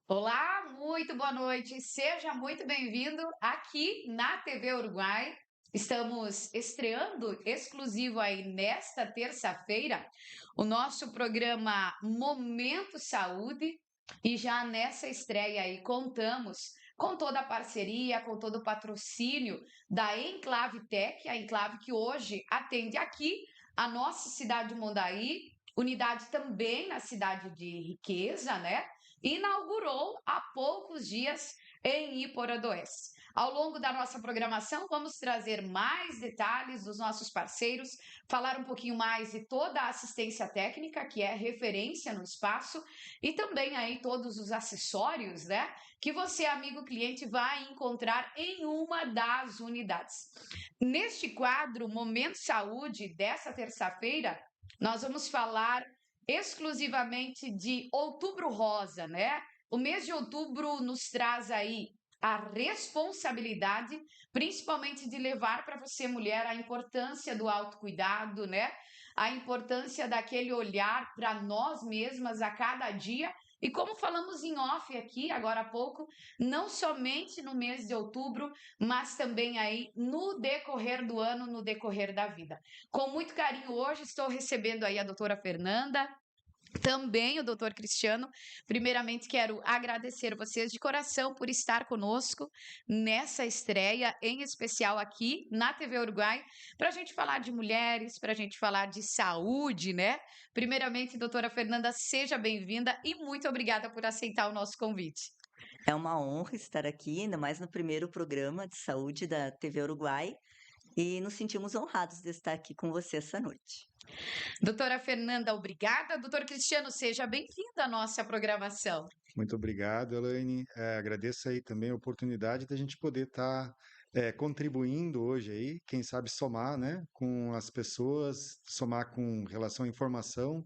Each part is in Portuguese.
Olá, muito boa noite. Seja muito bem-vindo aqui na TV Uruguai. Estamos estreando exclusivo aí nesta terça-feira o nosso programa Momento Saúde e já nessa estreia aí contamos com toda a parceria, com todo o patrocínio da Enclave Tech, a Enclave que hoje atende aqui a nossa cidade de Mondaí, unidade também na cidade de Riqueza, né? Inaugurou há poucos dias em Iporã do Oeste. Ao longo da nossa programação, vamos trazer mais detalhes dos nossos parceiros, falar um pouquinho mais de toda a assistência técnica, que é referência no espaço, e também aí todos os acessórios, né, que você, amigo cliente, vai encontrar em uma das unidades. Neste quadro Momento Saúde dessa terça-feira, nós vamos falar exclusivamente de Outubro Rosa, né? O mês de outubro nos traz aí a responsabilidade, principalmente de levar para você, mulher, a importância do autocuidado, né? A importância daquele olhar para nós mesmas a cada dia. E como falamos em off aqui agora há pouco, não somente no mês de outubro, mas também aí no decorrer do ano, no decorrer da vida. Com muito carinho hoje estou recebendo aí a doutora Fernanda, também o doutor Cristiano. Primeiramente, quero agradecer vocês de coração por estar conosco nessa estreia, em especial aqui na TV Uruguai, para a gente falar de mulheres, para a gente falar de saúde, né? Primeiramente, doutora Fernanda, seja bem-vinda e muito obrigada por aceitar o nosso convite. É uma honra estar aqui, ainda mais no primeiro programa de saúde da TV Uruguai, e nos sentimos honrados de estar aqui com você essa noite. Doutora Fernanda, obrigada. Doutor Cristiano, seja bem-vindo à nossa programação. Muito obrigado, Elaine. Agradeço aí também a oportunidade da gente poder estar contribuindo hoje aí, quem sabe somar, né, com as pessoas, somar com relação à informação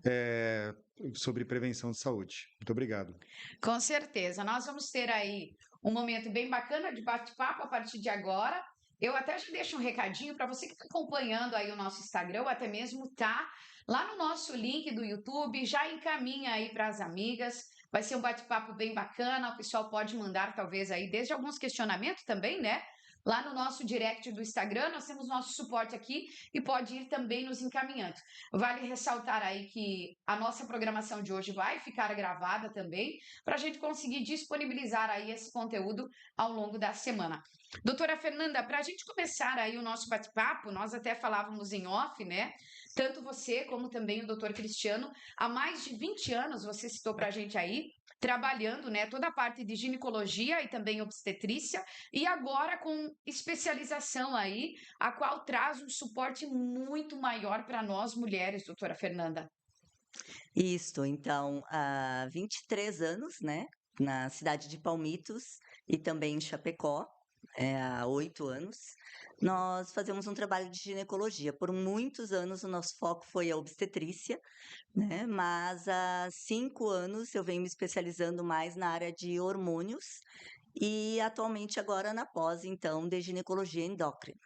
eh, sobre prevenção de saúde. Muito obrigado. Com certeza. Nós vamos ter aí um momento bem bacana de bate-papo a partir de agora. Eu até acho que deixo um recadinho para você que está acompanhando aí o nosso Instagram, ou até mesmo tá lá no nosso link do YouTube, já encaminha aí para as amigas. Vai ser um bate-papo bem bacana. O pessoal pode mandar, talvez, aí, desde alguns questionamentos também, né? Lá no nosso direct do Instagram, nós temos nosso suporte aqui e pode ir também nos encaminhando. Vale ressaltar aí que a nossa programação de hoje vai ficar gravada também, para a gente conseguir disponibilizar aí esse conteúdo ao longo da semana. Doutora Fernanda, para a gente começar aí o nosso bate-papo, nós até falávamos em off, né? Tanto você como também o doutor Cristiano, há mais de 20 anos, você citou para a gente aí, trabalhando, né, toda a parte de ginecologia e também obstetrícia, e agora com especialização aí, a qual traz um suporte muito maior para nós mulheres, doutora Fernanda. Isto, então, há 23 anos, né, na cidade de Palmitos e também em Chapecó, há 8 anos, nós fazemos um trabalho de ginecologia. Por muitos anos o nosso foco foi a obstetrícia, né, mas há 5 anos eu venho me especializando mais na área de hormônios e atualmente agora na pós, então, de ginecologia endócrina.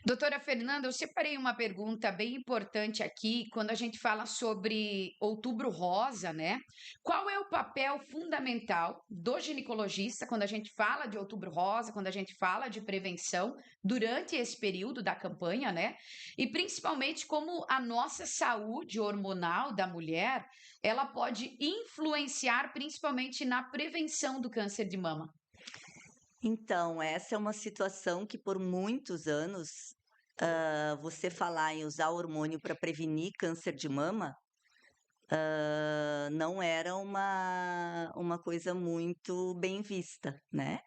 Doutora Fernanda, eu separei uma pergunta bem importante aqui quando a gente fala sobre Outubro Rosa, né? Qual é o papel fundamental do ginecologista quando a gente fala de Outubro Rosa, quando a gente fala de prevenção durante esse período da campanha, né? E principalmente como a nossa saúde hormonal da mulher, ela pode influenciar principalmente na prevenção do câncer de mama. Então, essa é uma situação que por muitos anos, você falar em usar hormônio para prevenir câncer de mama, não era uma coisa muito bem vista, né?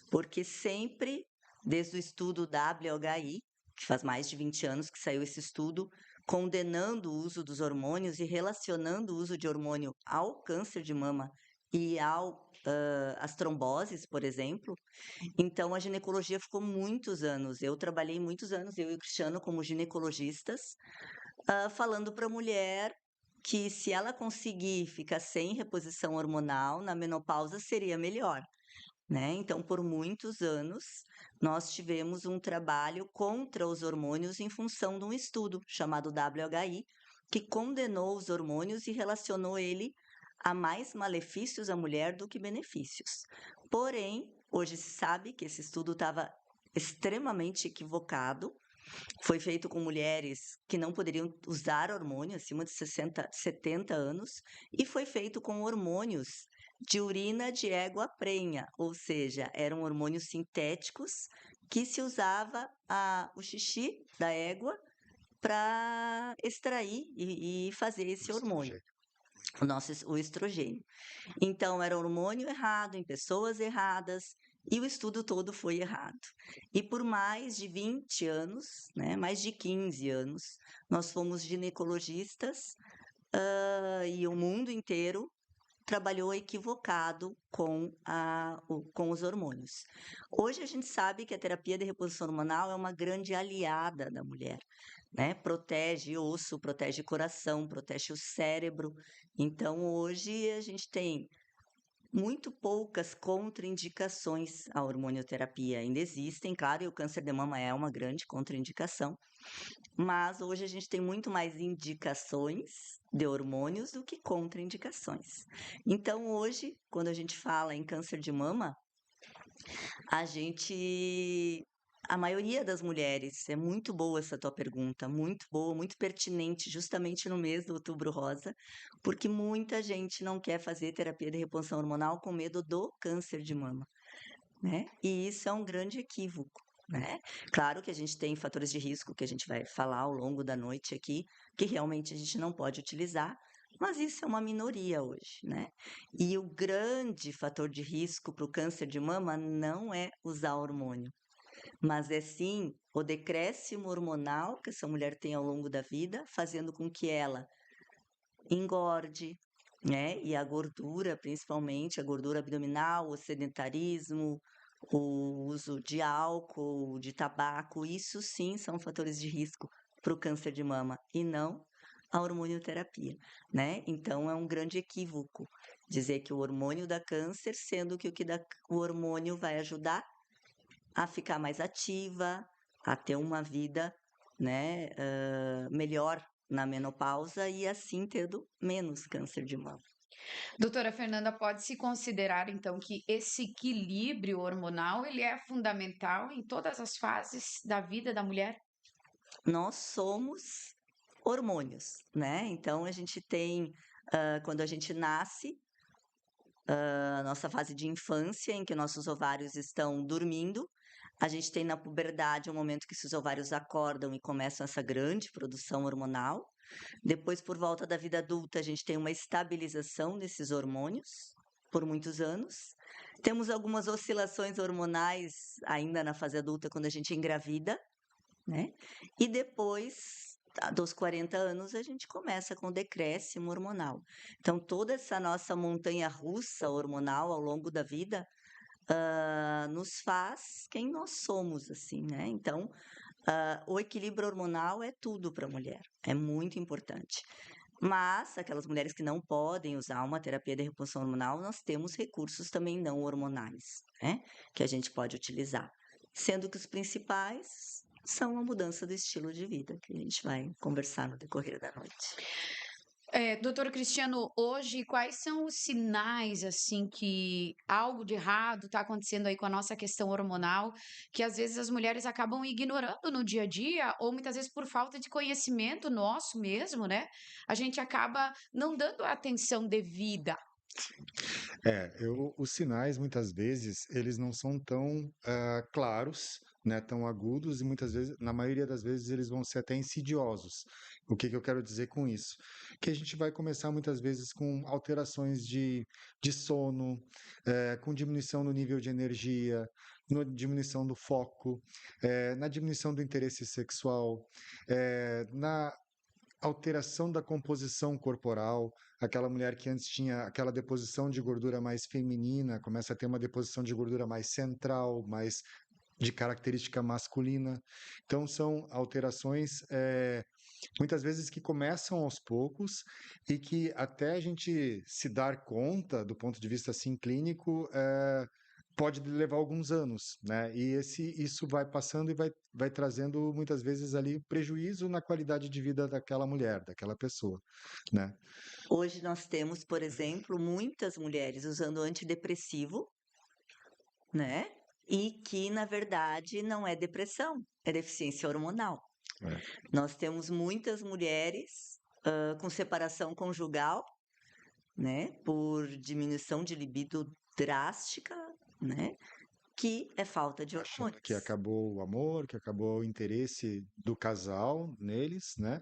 Porque sempre, desde o estudo WHI, que faz mais de 20 anos que saiu esse estudo, condenando o uso dos hormônios e relacionando o uso de hormônio ao câncer de mama e às tromboses, por exemplo. Então, a ginecologia ficou muitos anos. Eu trabalhei muitos anos, eu e o Cristiano, como ginecologistas, falando para a mulher que se ela conseguir ficar sem reposição hormonal na menopausa seria melhor, né? Então, por muitos anos, nós tivemos um trabalho contra os hormônios em função de um estudo chamado WHI, que condenou os hormônios e relacionou ele há mais malefícios à mulher do que benefícios. Porém, hoje se sabe que esse estudo estava extremamente equivocado. Foi feito com mulheres que não poderiam usar hormônio acima de 60, 70 anos e foi feito com hormônios de urina de égua prenha, ou seja, eram hormônios sintéticos que se usava o xixi da égua para extrair e fazer esse hormônio, o estrogênio. Então, era hormônio errado em pessoas erradas e o estudo todo foi errado. E por mais de 20 anos, né, mais de 15 anos, nós fomos ginecologistas e o mundo inteiro trabalhou equivocado com os hormônios. Hoje a gente sabe que a terapia de reposição hormonal é uma grande aliada da mulher, né? Protege osso, protege coração, protege o cérebro. Então, hoje a gente tem muito poucas contraindicações à hormonioterapia. Ainda existem, claro, e o câncer de mama é uma grande contraindicação, mas hoje a gente tem muito mais indicações de hormônios do que contraindicações. Então, hoje, quando a gente fala em câncer de mama, a maioria das mulheres, é muito boa essa tua pergunta, muito boa, muito pertinente, justamente no mês do Outubro Rosa, porque muita gente não quer fazer terapia de reposição hormonal com medo do câncer de mama, né? E isso é um grande equívoco, né? Claro que a gente tem fatores de risco que a gente vai falar ao longo da noite aqui, que realmente a gente não pode utilizar, mas isso é uma minoria hoje, né? E o grande fator de risco para o câncer de mama não é usar hormônio, mas é sim o decréscimo hormonal que essa mulher tem ao longo da vida, fazendo com que ela engorde, né? E a gordura, principalmente a gordura abdominal, o sedentarismo, o uso de álcool, de tabaco, isso sim são fatores de risco para o câncer de mama e não a hormonioterapia, né? Então é um grande equívoco dizer que o hormônio dá câncer, sendo que o hormônio vai ajudar a ficar mais ativa, a ter uma vida, né, melhor na menopausa e assim tendo menos câncer de mama. Doutora Fernanda, pode-se considerar, então, que esse equilíbrio hormonal, ele é fundamental em todas as fases da vida da mulher? Nós somos hormônios, né? Então a gente tem, quando a gente nasce, a nossa fase de infância, em que nossos ovários estão dormindo. A gente tem na puberdade um momento que esses ovários acordam e começam essa grande produção hormonal. Depois, por volta da vida adulta, a gente tem uma estabilização desses hormônios por muitos anos. Temos algumas oscilações hormonais ainda na fase adulta, quando a gente engravida, né? E depois dos 40 anos, a gente começa com o decréscimo hormonal. Então, toda essa nossa montanha-russa hormonal ao longo da vida nos faz quem nós somos, assim, né? Então, o equilíbrio hormonal é tudo para a mulher, é muito importante. Mas, aquelas mulheres que não podem usar uma terapia de reposição hormonal, nós temos recursos também não hormonais, né? Que a gente pode utilizar. Sendo que os principais são a mudança do estilo de vida, que a gente vai conversar no decorrer da noite. Doutor Cristiano, hoje quais são os sinais assim que algo de errado está acontecendo aí com a nossa questão hormonal, que às vezes as mulheres acabam ignorando no dia a dia, ou muitas vezes por falta de conhecimento nosso mesmo, né? A gente acaba não dando a atenção devida. Os sinais, muitas vezes, eles não são tão claros, né, tão agudos, e muitas vezes, na maioria das vezes, eles vão ser até insidiosos. O que eu quero dizer com isso? Que a gente vai começar muitas vezes com alterações de sono, com diminuição no nível de energia, diminuição do foco, na diminuição do interesse sexual, na alteração da composição corporal, aquela mulher que antes tinha aquela deposição de gordura mais feminina, começa a ter uma deposição de gordura mais central, mais de característica masculina. Então, são alterações, muitas vezes que começam aos poucos e que até a gente se dar conta, do ponto de vista assim clínico, pode levar alguns anos, né? E isso vai passando e vai trazendo muitas vezes ali prejuízo na qualidade de vida daquela mulher, daquela pessoa, né? Hoje nós temos, por exemplo, muitas mulheres usando antidepressivo, né? E que, na verdade, não é depressão, é deficiência hormonal. É. Nós temos muitas mulheres com separação conjugal, né? Por diminuição de libido drástica, né? Que é falta de Achando hormônios. que acabou o amor, que acabou o interesse do casal neles, né?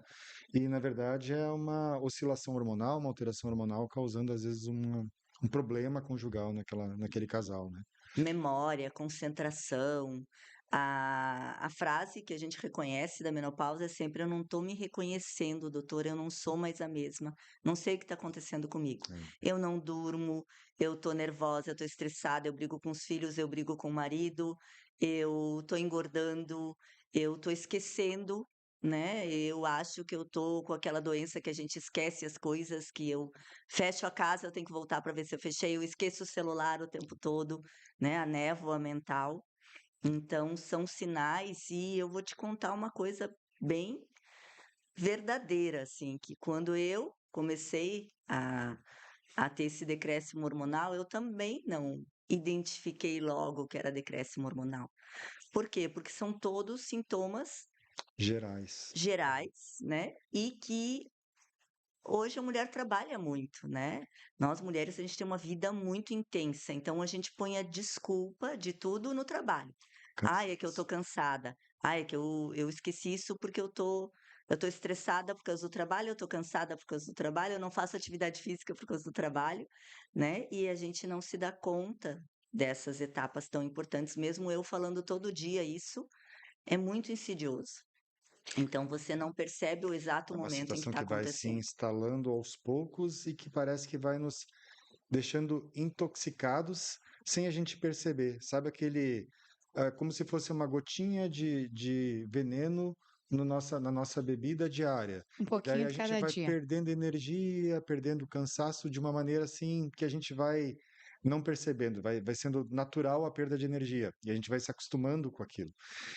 E na verdade é uma oscilação hormonal, uma alteração hormonal causando às vezes um problema conjugal naquele casal, né? Memória, concentração. A frase que a gente reconhece da menopausa é sempre: eu não estou me reconhecendo, doutor, eu não sou mais a mesma, não sei o que está acontecendo comigo. É. Eu não durmo, eu estou nervosa, eu estou estressada, eu brigo com os filhos, eu brigo com o marido, eu estou engordando, eu estou esquecendo, né? Eu acho que eu estou com aquela doença que a gente esquece as coisas, que eu fecho a casa, eu tenho que voltar para ver se eu fechei, eu esqueço o celular o tempo todo, né? A névoa mental. Então, são sinais, e eu vou te contar uma coisa bem verdadeira, assim, que quando eu comecei a ter esse decréscimo hormonal, eu também não identifiquei logo que era decréscimo hormonal. Por quê? Porque são todos sintomas Gerais. gerais, né? E que hoje a mulher trabalha muito, né? Nós mulheres, a gente tem uma vida muito intensa, então a gente põe a desculpa de tudo no trabalho. Ai, é que eu tô Cansaço. cansada. Ai, é que eu esqueci isso porque eu tô estressada por causa do trabalho, eu tô cansada por causa do trabalho, eu não faço atividade física por causa do trabalho, né? E a gente não se dá conta dessas etapas tão importantes, mesmo eu falando todo dia isso, é muito insidioso. Então você não percebe o exato É uma momento em que situação está que vai se acontecendo. instalando aos poucos e que parece que vai nos deixando intoxicados sem a gente perceber. Sabe como se fosse uma gotinha de veneno no na nossa bebida diária. Um E daí pouquinho a de gente cada vai dia. perdendo energia, perdendo cansaço de uma maneira assim que a gente vai não percebendo, vai sendo natural a perda de energia e a gente vai se acostumando com aquilo.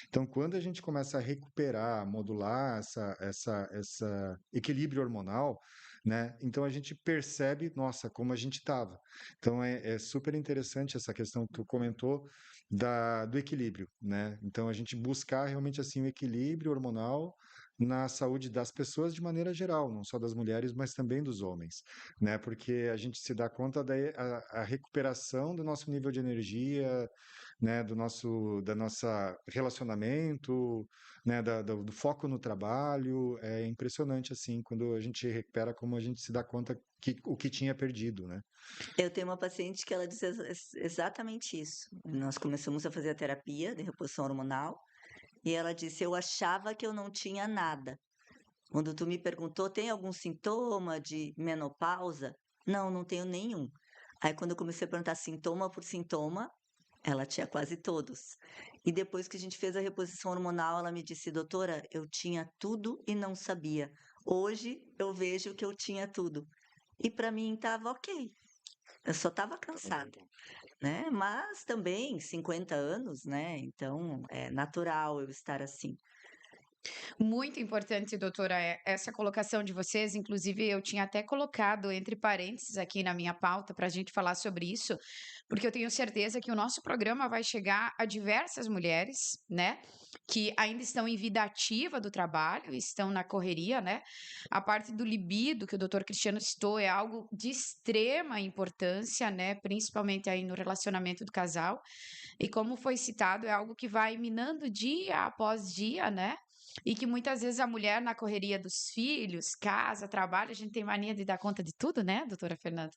Então, quando a gente começa a recuperar, modular essa equilíbrio hormonal, né? Então a gente percebe, nossa, como a gente estava. Então é super interessante essa questão que tu comentou do equilíbrio, né? Então a gente buscar realmente assim o equilíbrio hormonal na saúde das pessoas de maneira geral, não só das mulheres, mas também dos homens, né? Porque a gente se dá conta a recuperação do nosso nível de energia, né, da nossa relacionamento, né, do foco no trabalho, é impressionante assim quando a gente recupera como a gente se dá conta que o que tinha perdido, né? Eu tenho uma paciente que ela diz exatamente isso. Nós começamos a fazer a terapia de reposição hormonal e ela disse: eu achava que eu não tinha nada. Quando tu me perguntou, tem algum sintoma de menopausa? Não, não tenho nenhum. Aí quando eu comecei a perguntar sintoma por sintoma, ela tinha quase todos. E depois que a gente fez a reposição hormonal, ela me disse: doutora, eu tinha tudo e não sabia. Hoje eu vejo que eu tinha tudo. E para mim estava ok. Eu só estava Tava cansada, normal. né? Mas também 50 anos, né? Então é natural eu estar assim. Muito importante, doutora, essa colocação de vocês. Inclusive, eu tinha até colocado entre parênteses aqui na minha pauta para a gente falar sobre isso, porque eu tenho certeza que o nosso programa vai chegar a diversas mulheres, né? Que ainda estão em vida ativa do trabalho, estão na correria, né? A parte do libido que o doutor Cristiano citou é algo de extrema importância, né? Principalmente aí no relacionamento do casal. E como foi citado, é algo que vai minando dia após dia, né? E que muitas vezes a mulher, na correria dos filhos, casa, trabalho, a gente tem mania de dar conta de tudo, né, doutora Fernanda?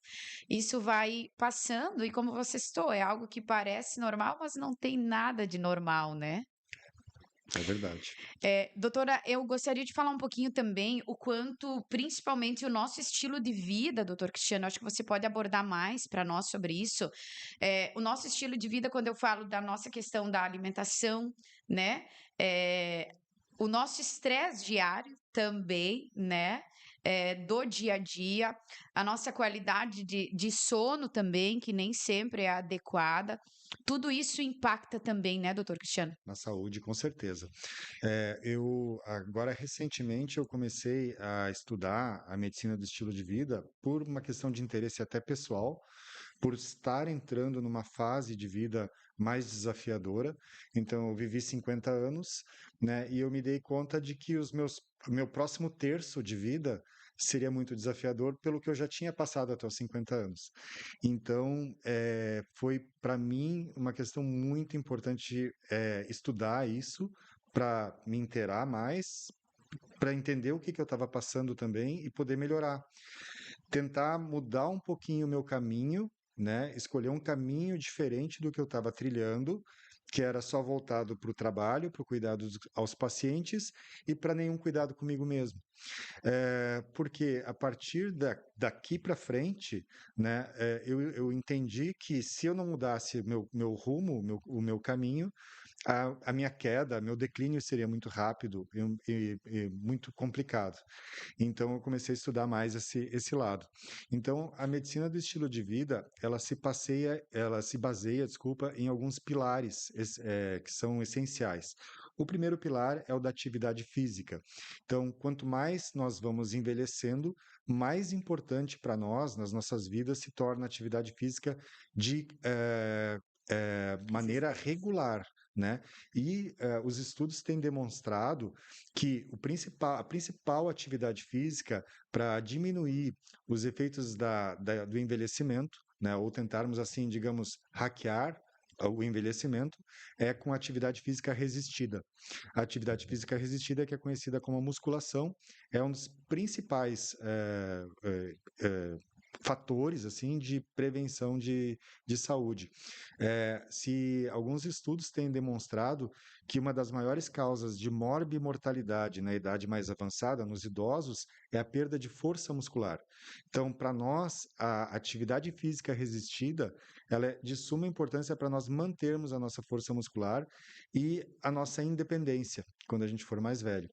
Isso vai passando, e como você citou, é algo que parece normal, mas não tem nada de normal, né? É verdade. Doutora, eu gostaria de falar um pouquinho também o quanto, principalmente, o nosso estilo de vida, doutor Cristiano, acho que você pode abordar mais para nós sobre isso. O nosso estilo de vida, quando eu falo da nossa questão da alimentação, né? O nosso estresse diário também, né? do dia a dia, a nossa qualidade de sono também, que nem sempre é adequada. Tudo isso impacta também, né, doutor Cristiano? Na saúde, com certeza. Eu agora recentemente eu comecei a estudar a medicina do estilo de vida por uma questão de interesse até pessoal, por estar entrando numa fase de vida mais desafiadora. Então, eu vivi 50 anos, né? E eu me dei conta de que o meu próximo terço de vida seria muito desafiador pelo que eu já tinha passado até os 50 anos. Então, foi para mim uma questão muito importante estudar isso para me inteirar mais, para entender o que que eu estava passando também e poder melhorar. Tentar mudar um pouquinho o meu caminho, né? Escolher um caminho diferente do que eu estava trilhando, que era só voltado para o trabalho, para o cuidado aos pacientes e para nenhum cuidado comigo mesmo. Porque a partir daqui para frente, né, eu entendi que se eu não mudasse meu rumo, o meu caminho, a minha queda, meu declínio seria muito rápido e muito complicado. Então, eu comecei a estudar mais esse lado. Então, a medicina do estilo de vida, ela se baseia, desculpa, em alguns pilares que são essenciais. O primeiro pilar é o da atividade física. Então, quanto mais nós vamos envelhecendo, mais importante para nós, nas nossas vidas, se torna a atividade física de maneira regular, né? E os estudos têm demonstrado que a principal atividade física para diminuir os efeitos do envelhecimento, né, ou tentarmos assim, digamos, hackear o envelhecimento, é com atividade física resistida. A atividade física resistida, que é conhecida como musculação, é um dos principais fatores assim de prevenção de saúde. Se alguns estudos têm demonstrado que uma das maiores causas de morbimortalidade na idade mais avançada, nos idosos, é a perda de força muscular. Então, para nós, a atividade física resistida, ela é de suma importância para nós mantermos a nossa força muscular e a nossa independência quando a gente for mais velho.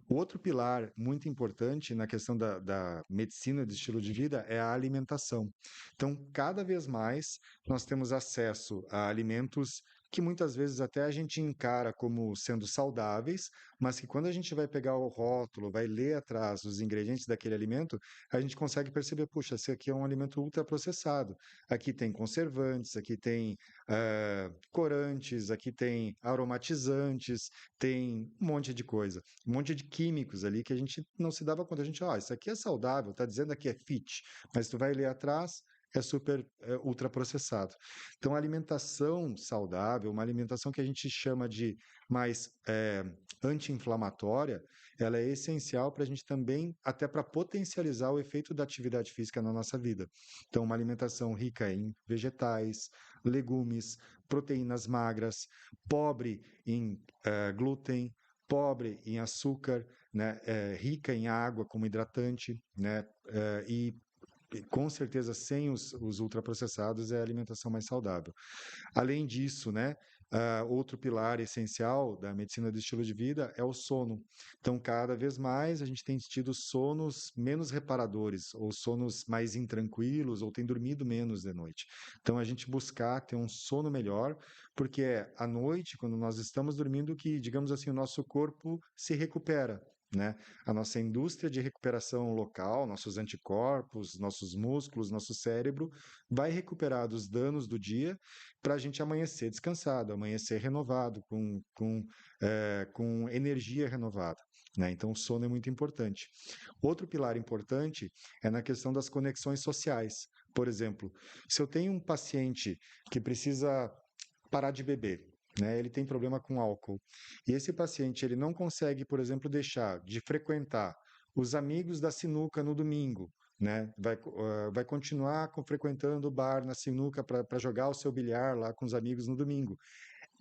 O outro pilar muito importante na questão da medicina de estilo de vida é a alimentação. Então, cada vez mais nós temos acesso a alimentos que muitas vezes até a gente encara como sendo saudáveis, mas que quando a gente vai pegar o rótulo, vai ler atrás os ingredientes daquele alimento, a gente consegue perceber, puxa, esse aqui é um alimento ultraprocessado. Aqui tem conservantes, aqui tem corantes, aqui tem aromatizantes, tem um monte de coisa, um monte de químicos ali que a gente não se dava conta. A gente, isso aqui é saudável, tá dizendo aqui é fit, mas tu vai ler atrás, é super ultraprocessado. Então, a alimentação saudável, uma alimentação que a gente chama de mais anti-inflamatória, ela é essencial para a gente também, até para potencializar o efeito da atividade física na nossa vida. Então, uma alimentação rica em vegetais, legumes, proteínas magras, pobre em glúten, pobre em açúcar, né, rica em água como hidratante, né, e com certeza sem os ultraprocessados é a alimentação mais saudável. Além disso, né, outro pilar essencial da medicina do estilo de vida é o sono. Então, cada vez mais a gente tem tido sonos menos reparadores, ou sonos mais intranquilos, ou tem dormido menos de noite. Então, a gente buscar ter um sono melhor, porque é à noite, quando nós estamos dormindo, que, digamos assim, o nosso corpo se recupera. Né? A nossa indústria de recuperação local, nossos anticorpos, nossos músculos, nosso cérebro, vai recuperar dos danos do dia para a gente amanhecer descansado, amanhecer renovado, com energia renovada. Né? Então, o sono é muito importante. Outro pilar importante é na questão das conexões sociais. Por exemplo, se eu tenho um paciente que precisa parar de beber, né? Ele tem problema com álcool. E esse paciente ele não consegue, por exemplo, deixar de frequentar os amigos da sinuca no domingo, né? Vai continuar frequentando o bar na sinuca para jogar o seu bilhar lá com os amigos no domingo.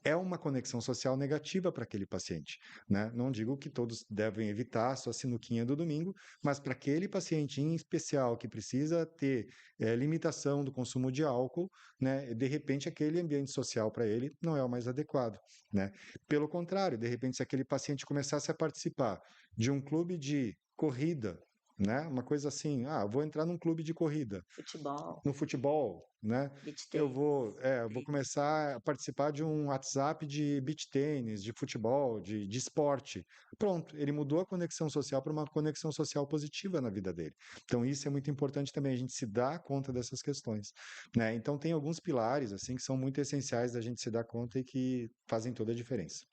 É uma conexão social negativa para aquele paciente, né? Não digo que todos devem evitar a sua sinuquinha do domingo, mas para aquele paciente em especial que precisa ter limitação do consumo de álcool, né? De repente aquele ambiente social para ele não é o mais adequado, né? Pelo contrário, de repente se aquele paciente começasse a participar de um clube de corrida, né? Uma coisa assim, vou entrar num clube de corrida, Futebol, no futebol, né? beach Eu tennis, vou começar a participar de um WhatsApp de beach tênis, de futebol, de esporte. Pronto, ele mudou a conexão social para uma conexão social positiva na vida dele. Então, isso é muito importante também, a gente se dar conta dessas questões, né? Então, tem alguns pilares, assim, que são muito essenciais da gente se dar conta e que fazem toda a diferença.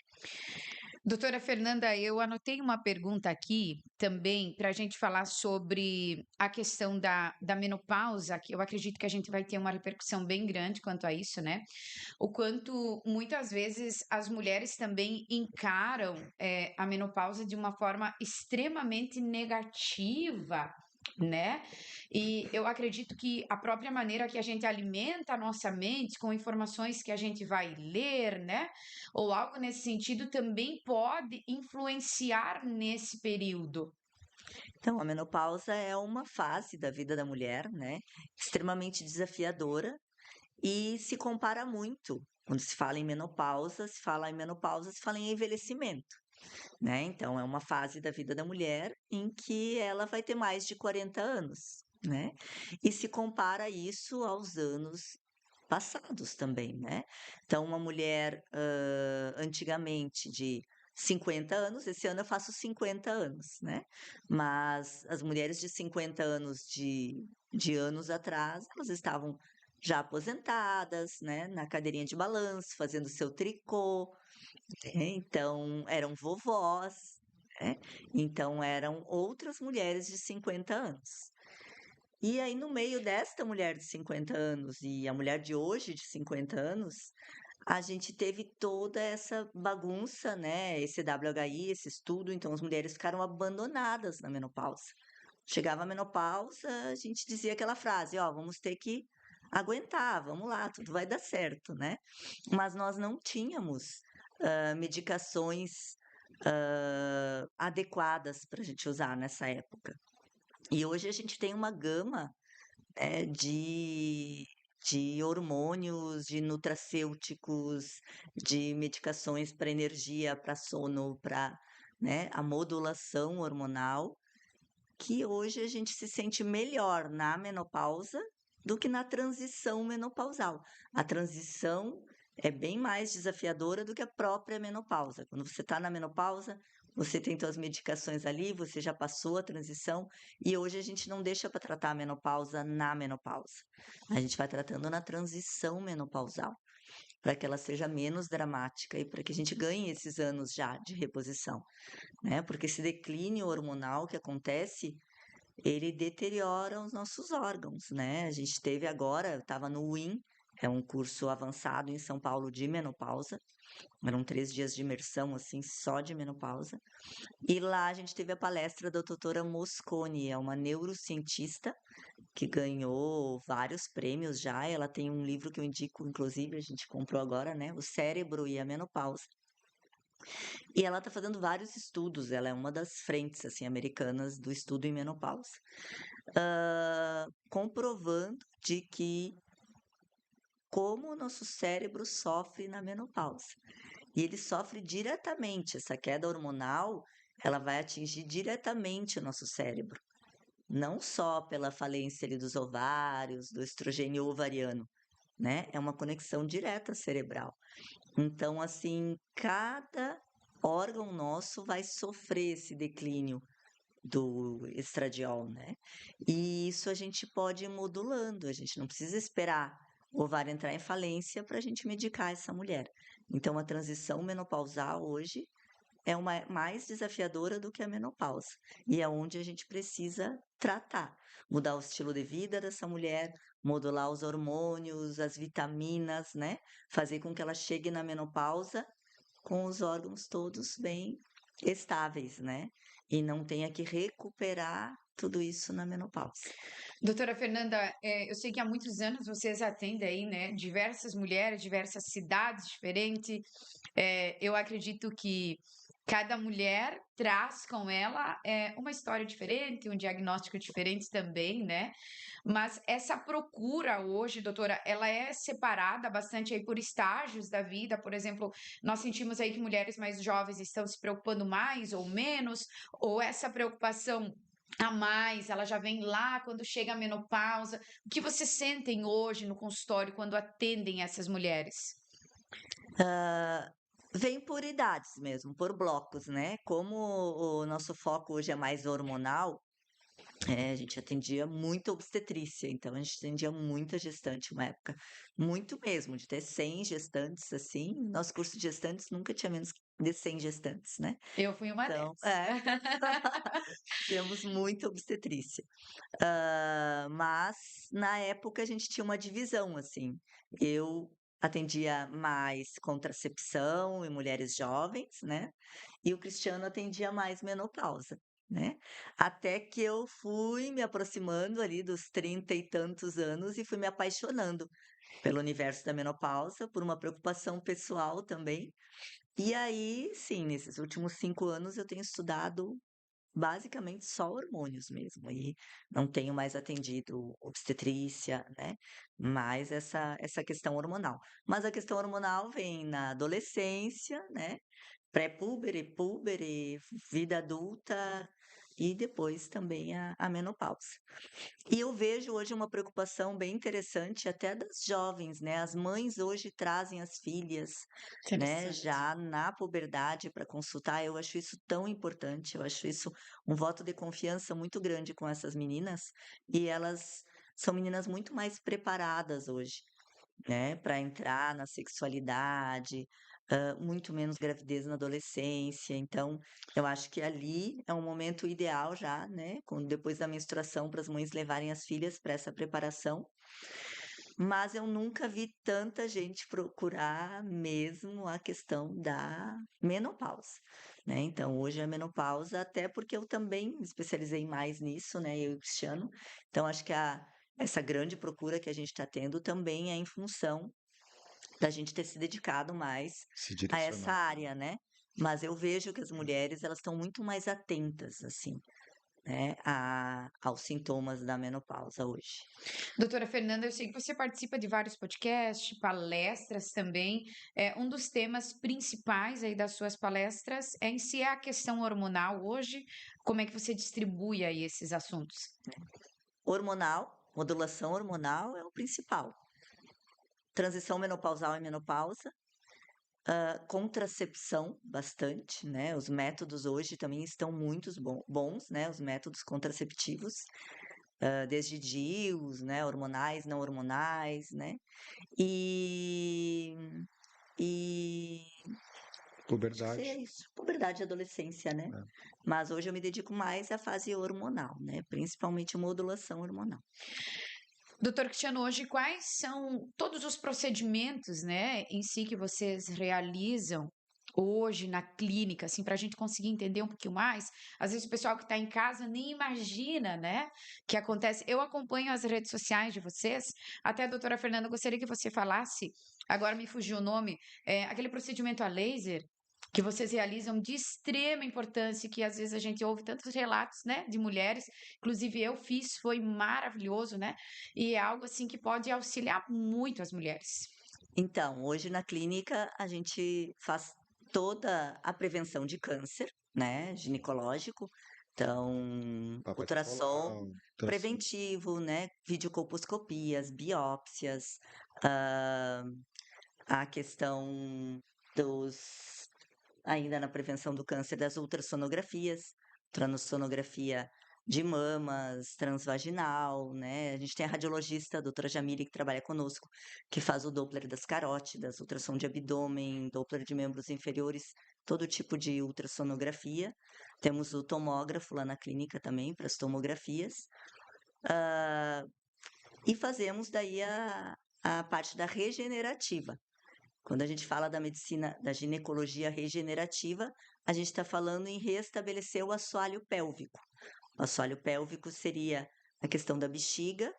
Doutora Fernanda, eu anotei uma pergunta aqui também para a gente falar sobre a questão da menopausa, que eu acredito que a gente vai ter uma repercussão bem grande quanto a isso, né? O quanto muitas vezes as mulheres também encaram a menopausa de uma forma extremamente negativa. Né? E eu acredito que a própria maneira que a gente alimenta a nossa mente com informações que a gente vai ler, né? Ou algo nesse sentido também pode influenciar nesse período. Então, a menopausa é uma fase da vida da mulher, né? Extremamente desafiadora e se compara muito. Quando se fala em menopausa, se fala em envelhecimento, né? Então, é uma fase da vida da mulher em que ela vai ter mais de 40 anos, né? E se compara isso aos anos passados também, né? Então, uma mulher antigamente de 50 anos, esse ano eu faço 50 anos, né? Mas as mulheres de 50 anos de anos atrás, elas estavam já aposentadas, né? Na cadeirinha de balanço, fazendo seu tricô, né? Então eram vovós, né? Então eram outras mulheres de 50 anos. E aí, no meio desta mulher de 50 anos e a mulher de hoje de 50 anos, a gente teve toda essa bagunça, né? Esse WHI, esse estudo, então as mulheres ficaram abandonadas na menopausa. Chegava a menopausa, a gente dizia aquela frase, ó, vamos ter que aguentar, vamos lá, tudo vai dar certo, né? Mas nós não tínhamos medicações adequadas para a gente usar nessa época. E hoje a gente tem uma gama de hormônios, de nutracêuticos, de medicações para energia, para sono, para, né, a modulação hormonal, que hoje a gente se sente melhor na menopausa do que na transição menopausal. A transição é bem mais desafiadora do que a própria menopausa. Quando você está na menopausa, você tem suas medicações ali, você já passou a transição, e hoje a gente não deixa para tratar a menopausa na menopausa. A gente vai tratando na transição menopausal, para que ela seja menos dramática e para que a gente ganhe esses anos já de reposição, né? Porque esse declínio hormonal que acontece, ele deteriora os nossos órgãos, né? A gente teve agora, eu estava no WIM, é um curso avançado em São Paulo de menopausa, eram 3 dias de imersão, assim, só de menopausa. E lá a gente teve a palestra da doutora Mosconi, é uma neurocientista que ganhou vários prêmios já. Ela tem um livro que eu indico, inclusive, a gente comprou agora, né? O Cérebro e a Menopausa. E ela está fazendo vários estudos, ela é uma das frentes, assim, americanas do estudo em menopausa, comprovando de que como o nosso cérebro sofre na menopausa. E ele sofre diretamente, essa queda hormonal, ela vai atingir diretamente o nosso cérebro. Não só pela falência ali dos ovários, do estrogênio ovariano, né? É uma conexão direta cerebral. Então, assim, cada órgão nosso vai sofrer esse declínio do estradiol, né? E isso a gente pode ir modulando, a gente não precisa esperar o ovário entrar em falência para a gente medicar essa mulher. Então, a transição menopausal hoje é uma mais desafiadora do que a menopausa. E é onde a gente precisa tratar, mudar o estilo de vida dessa mulher, modular os hormônios, as vitaminas, né? Fazer com que ela chegue na menopausa com os órgãos todos bem estáveis, né? E não tenha que recuperar tudo isso na menopausa. Doutora Fernanda, eu sei que há muitos anos vocês atendem aí, né, diversas mulheres, diversas cidades diferentes. Eu acredito que cada mulher traz com ela uma história diferente, um diagnóstico diferente também, né? Mas essa procura hoje, doutora, ela é separada bastante aí por estágios da vida. Por exemplo, nós sentimos aí que mulheres mais jovens estão se preocupando mais ou menos, ou essa preocupação a mais, ela já vem lá quando chega a menopausa. O que vocês sentem hoje no consultório quando atendem essas mulheres? Ah, vem por idades mesmo, por blocos, né? Como o nosso foco hoje é mais hormonal, a gente atendia muita obstetrícia, então a gente atendia muita gestante uma época, muito mesmo, de ter 100 gestantes, assim, nosso curso de gestantes nunca tinha menos de 100 gestantes, né? Eu fui uma Então, delas. temos muita obstetrícia. Mas na época a gente tinha uma divisão, assim. Eu atendia mais contracepção em mulheres jovens, né? E o Cristiano atendia mais menopausa, né? Até que eu fui me aproximando ali dos 30 e tantos anos e fui me apaixonando pelo universo da menopausa, por uma preocupação pessoal também. E aí, sim, nesses últimos 5 anos eu tenho estudado basicamente só hormônios mesmo, e não tenho mais atendido obstetrícia, né, mais essa questão hormonal. Mas a questão hormonal vem na adolescência, né, pré-púbere, púbere, vida adulta e depois também a menopausa. E eu vejo hoje uma preocupação bem interessante até das jovens, né? As mães hoje trazem as filhas, né, Interessante. já na puberdade para consultar. Eu acho isso tão importante, eu acho isso um voto de confiança muito grande com essas meninas, e elas são meninas muito mais preparadas hoje, né, para entrar na sexualidade, muito menos gravidez na adolescência. Então, eu acho que ali é um momento ideal já, né, quando depois da menstruação, para as mães levarem as filhas para essa preparação. Mas eu nunca vi tanta gente procurar mesmo a questão da menopausa, né? Então, hoje a menopausa, até porque eu também me especializei mais nisso, né? Eu e o Cristiano. Então, acho que essa grande procura que a gente está tendo também é em função da gente ter se dedicado mais Se a essa direcionar. área, né? Mas eu vejo que as mulheres, elas estão muito mais atentas, assim, né, aos sintomas da menopausa hoje. Doutora Fernanda, eu sei que você participa de vários podcasts, palestras também. Um dos temas principais aí das suas palestras é em si a questão hormonal hoje. Como é que você distribui aí esses assuntos? Hormonal, modulação hormonal é o principal. Transição menopausal e menopausa, contracepção bastante, né? Os métodos hoje também estão muito bons, né? Os métodos contraceptivos, desde DIUs, né? Hormonais, não hormonais, né? E, e acho que seria Puberdade. isso, puberdade e adolescência, né? Né? Mas hoje eu me dedico mais à fase hormonal, né? Principalmente modulação hormonal. Doutor Cristiano, hoje quais são todos os procedimentos, né, em si que vocês realizam hoje na clínica, assim, para a gente conseguir entender um pouquinho mais? Às vezes o pessoal que está em casa nem imagina, né, que acontece. Eu acompanho as redes sociais de vocês, até, doutora Fernanda, eu gostaria que você falasse, agora me fugiu o nome, aquele procedimento a laser que vocês realizam de extrema importância, que às vezes a gente ouve tantos relatos, né, de mulheres, inclusive eu fiz, foi maravilhoso, né? E é algo assim que pode auxiliar muito as mulheres. Então, hoje na clínica a gente faz toda a prevenção de câncer, né, ginecológico. Então, Papai ultrassom Nicolau, ultrassom. preventivo, né, videocolposcopias, biópsias, ah, a questão dos, ainda na prevenção do câncer, das ultrassonografias, ultrassonografia de mamas, transvaginal, né? A gente tem a radiologista, a doutora Jamile, que trabalha conosco, que faz o Doppler das carótidas, ultrassom de abdômen, Doppler de membros inferiores, todo tipo de ultrassonografia. Temos o tomógrafo lá na clínica também, para as tomografias. E fazemos daí a parte da regenerativa. Quando a gente fala da medicina, da ginecologia regenerativa, a gente está falando em restabelecer o assoalho pélvico. O assoalho pélvico seria a questão da bexiga,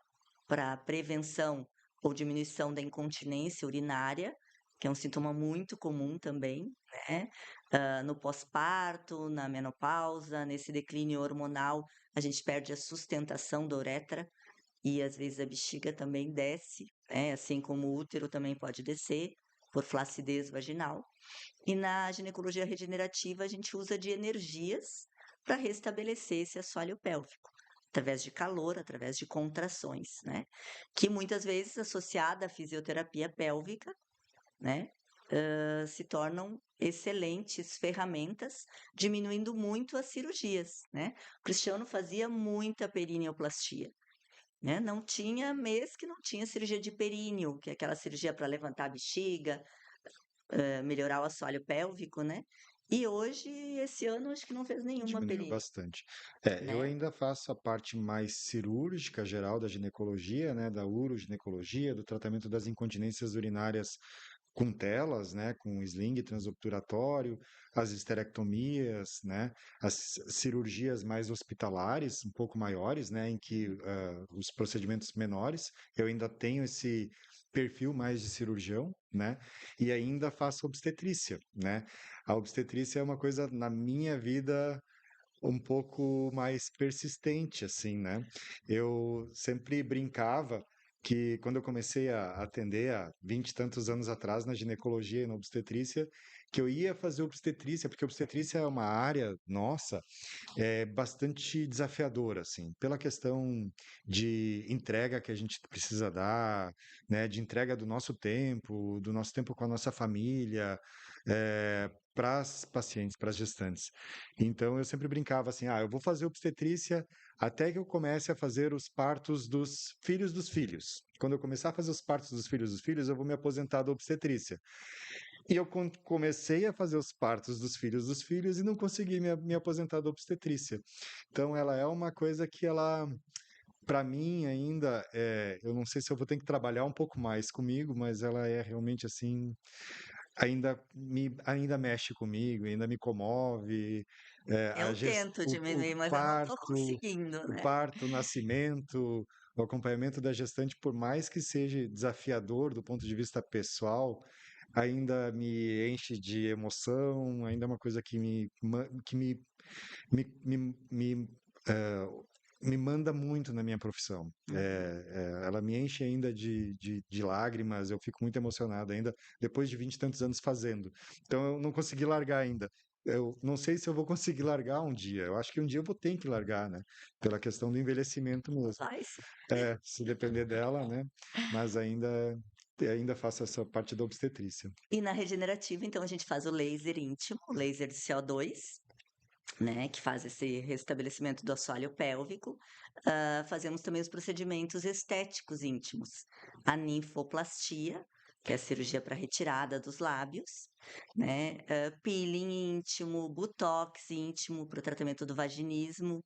para prevenção ou diminuição da incontinência urinária, que é um sintoma muito comum também, né? No pós-parto, na menopausa, nesse declínio hormonal, a gente perde a sustentação da uretra e às vezes a bexiga também desce, né? Assim como o útero também pode descer por flacidez vaginal. E na ginecologia regenerativa a gente usa de energias para restabelecer esse assoalho pélvico, através de calor, através de contrações, né? Que muitas vezes associada à fisioterapia pélvica, né? Se tornam excelentes ferramentas, diminuindo muito as cirurgias, né? O Cristiano fazia muita perineoplastia, né? Não tinha mês que não tinha cirurgia de períneo, que é aquela cirurgia para levantar a bexiga, melhorar o assoalho pélvico, né? E hoje, esse ano, acho que não fez nenhuma Diminuiu períneo, bastante. Eu né? ainda faço a parte mais cirúrgica geral da ginecologia, né, da uroginecologia, do tratamento das incontinências urinárias com telas, né, com sling transobturatório, as esterectomias, né, as cirurgias mais hospitalares, um pouco maiores, né, em que os procedimentos menores, eu ainda tenho esse perfil mais de cirurgião, né, e ainda faço obstetrícia, né. A obstetrícia é uma coisa na minha vida um pouco mais persistente, assim, né? Eu sempre brincava que quando eu comecei a atender há 20 e tantos anos atrás na ginecologia e na obstetrícia, que eu ia fazer obstetrícia, porque obstetrícia é uma área, nossa, bastante desafiadora, assim, pela questão de entrega que a gente precisa dar, né, de entrega do nosso tempo com a nossa família, para as pacientes, para as gestantes. Então, eu sempre brincava assim, eu vou fazer obstetrícia até que eu comece a fazer os partos dos filhos dos filhos. Quando eu começar a fazer os partos dos filhos, eu vou me aposentar da obstetrícia. E eu comecei a fazer os partos dos filhos e não consegui me aposentar da obstetrícia. Então, ela é uma coisa que ela, para mim, ainda, eu não sei se eu vou ter que trabalhar um pouco mais comigo, mas ela é realmente assim, ainda mexe comigo, ainda me comove. Eu tento diminuir, mas eu não estou conseguindo, O né? parto, o nascimento, o acompanhamento da gestante, por mais que seja desafiador do ponto de vista pessoal, ainda me enche de emoção, ainda é uma coisa que me, me, me, eh, me manda muito na minha profissão. Uhum. Ela me enche ainda de lágrimas, eu fico muito emocionado ainda, depois de 20 e tantos anos fazendo. Então eu não consegui largar ainda. Eu não sei se eu vou conseguir largar um dia. Eu acho que um dia eu vou ter que largar, né? Pela questão do envelhecimento mesmo. Vai sim. Se depender dela, né? Mas ainda faço essa parte da obstetrícia. E na regenerativa, então, a gente faz o laser íntimo, o laser de CO2, né, que faz esse restabelecimento do assoalho pélvico. Fazemos também os procedimentos estéticos íntimos, a ninfoplastia, que é a cirurgia para retirada dos lábios, né, peeling íntimo, botox íntimo para o tratamento do vaginismo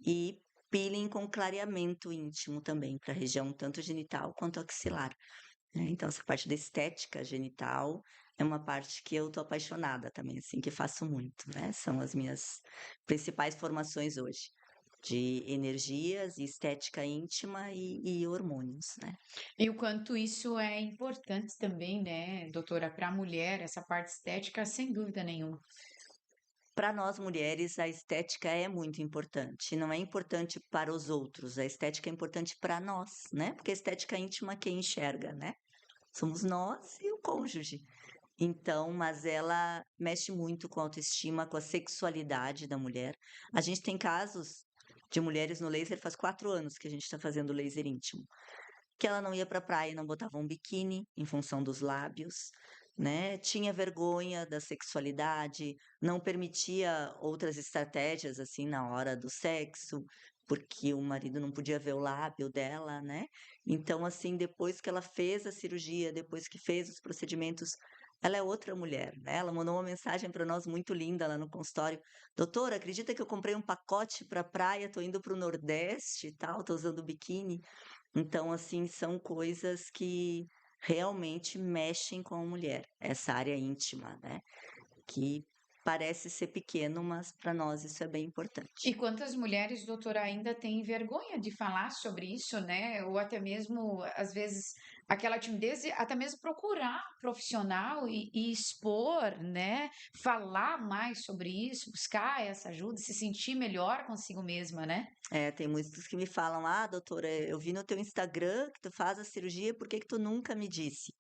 e peeling com clareamento íntimo também, para a região tanto genital quanto axilar, né. Então essa parte da estética genital é uma parte que eu tô apaixonada também, assim, que faço muito, né, são as minhas principais formações hoje, de energias e estética íntima e hormônios, né. E o quanto isso é importante também, né, doutora, para a mulher, essa parte estética, sem dúvida nenhuma. Para nós mulheres, a estética é muito importante, não é importante para os outros, a estética é importante para nós, né, porque a estética íntima quem enxerga, né, somos nós e o cônjuge. Então, mas ela mexe muito com a autoestima, com a sexualidade da mulher. A gente tem casos de mulheres no laser, faz 4 anos que a gente está fazendo laser íntimo, que ela não ia para a praia e não botava um biquíni em função dos lábios, né? Tinha vergonha da sexualidade, não permitia outras estratégias assim na hora do sexo, porque o marido não podia ver o lábio dela, né? Então, assim, depois que ela fez a cirurgia, depois que fez os procedimentos, ela é outra mulher, né? Ela mandou uma mensagem para nós muito linda lá no consultório. Doutora, acredita que eu comprei um pacote para praia, tô indo para o Nordeste e tal, tô usando biquíni. Então, assim, são coisas que realmente mexem com a mulher, essa área íntima, né? Que parece ser pequeno, mas para nós isso é bem E importante. quantas mulheres, doutora, ainda têm vergonha de falar sobre isso, né? Ou até mesmo, às vezes, aquela timidez de até mesmo procurar um profissional e expor, né? Falar mais sobre isso, buscar essa ajuda, se sentir melhor consigo mesma, né? É, tem muitos que me falam: ah, doutora, eu vi no teu Instagram que tu faz a cirurgia, por que que tu nunca me disse?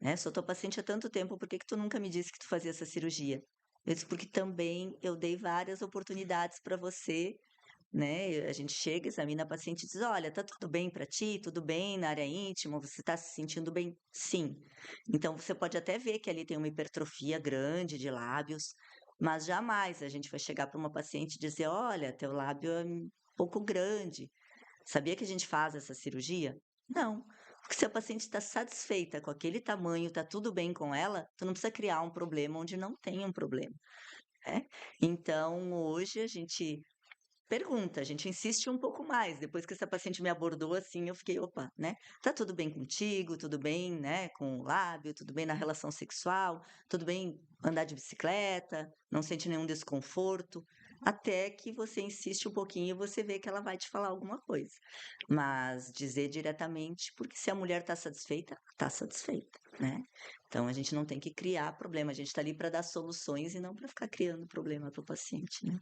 Né? Sou tua paciente há tanto tempo, por que que tu nunca me disse que tu fazia essa cirurgia? Eu disse, porque também eu dei várias oportunidades para você, né? A gente chega, examina a paciente e diz: olha, tá tudo bem para ti? Tudo bem na área íntima? Você está se sentindo bem? Sim. Então você pode até ver que ali tem uma hipertrofia grande de lábios, mas jamais a gente vai chegar para uma paciente e dizer: olha, teu lábio é um pouco grande. Sabia que a gente faz essa cirurgia? Não. Porque se a paciente está satisfeita com aquele tamanho, está tudo bem com ela, tu não precisa criar um problema onde não tem um problema, né? Então, hoje a gente pergunta, a gente insiste um pouco mais. Depois que essa paciente me abordou assim, eu fiquei, opa, né? Tá tudo bem contigo? Tudo bem, né? Com o lábio? Tudo bem na relação sexual? Tudo bem andar de bicicleta? Não sente nenhum desconforto? Até que você insiste um pouquinho e você vê que ela vai te falar alguma coisa. Mas dizer diretamente, porque se a mulher tá satisfeita, né? Então a gente não tem que criar problema, a gente está ali para dar soluções e não para ficar criando problema para o paciente, né?